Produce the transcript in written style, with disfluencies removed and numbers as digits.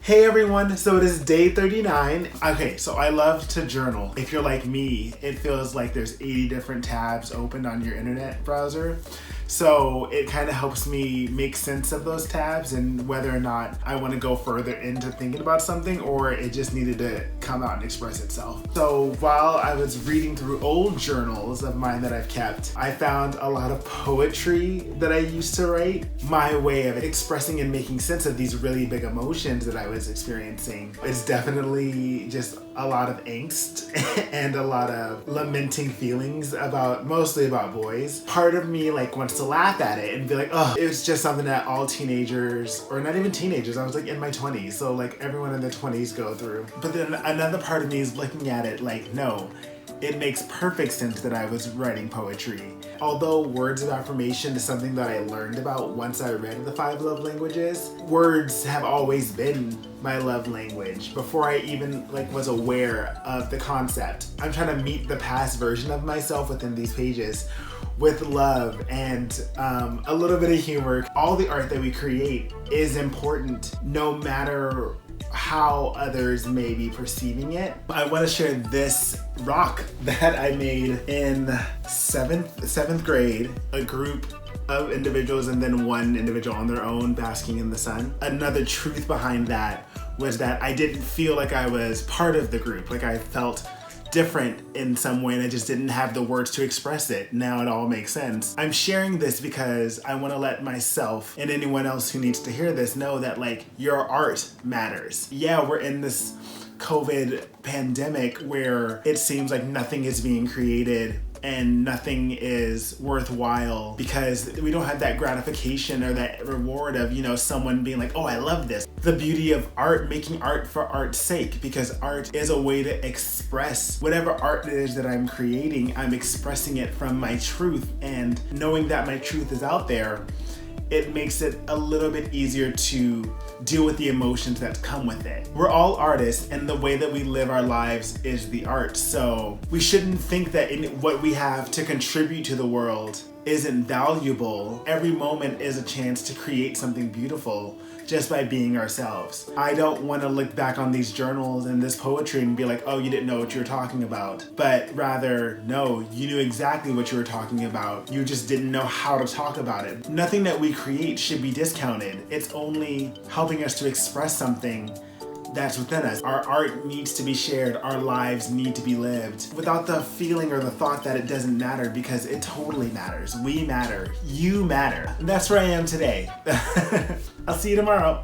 Hey everyone, so it is day 39. Okay, so I love to journal. If you're like me, it feels like there's 80 different tabs opened on your internet browser. So it kind of helps me make sense of those tabs and whether or not I want to go further into thinking about something or it just needed to come out and express itself. So while I was reading through old journals of mine that I've kept, I found a lot of poetry that I used to write. My way of expressing and making sense of these really big emotions that I was experiencing is definitely just a lot of angst and a lot of lamenting feelings mostly about boys. Part of me wants to laugh at it and be like, oh, it's just something that all teenagers, or not even teenagers, I was in my 20s, so everyone in their 20s go through. But then another part of me is looking at it no, it makes perfect sense that I was writing poetry. Although words of affirmation is something that I learned about once I read the 5 love languages, words have always been my love language before I even was aware of the concept. I'm trying to meet the past version of myself within these pages with love and a little bit of humor. All the art that we create is important no matter how others may be perceiving it. I want to share this rock that I made in seventh grade, a group of individuals and then one individual on their own basking in the sun. Another truth behind that was that I didn't feel like I was part of the group. I felt different in some way and I just didn't have the words to express it. Now it all makes sense. I'm sharing this because I want to let myself and anyone else who needs to hear this know that your art matters. Yeah, we're in this COVID pandemic where it seems like nothing is being created and nothing is worthwhile because we don't have that gratification or that reward of, someone being like, oh, I love this. The beauty of art, making art for art's sake, because art is a way to express whatever art it is that I'm creating. I'm expressing it from my truth, and knowing that my truth is out there, it makes it a little bit easier to deal with the emotions that come with it. We're all artists, and the way that we live our lives is the art. So we shouldn't think that what we have to contribute to the world isn't valuable. Every moment is a chance to create something beautiful just by being ourselves. I don't want to look back on these journals and this poetry and be like, oh, you didn't know what you were talking about. But rather, no, you knew exactly what you were talking about. You just didn't know how to talk about it. Nothing that we create should be discounted. It's only helping us to express something that's within us. Our art needs to be shared. Our lives need to be lived without the feeling or the thought that it doesn't matter, because it totally matters. We matter. You matter. And that's where I am today. I'll see you tomorrow.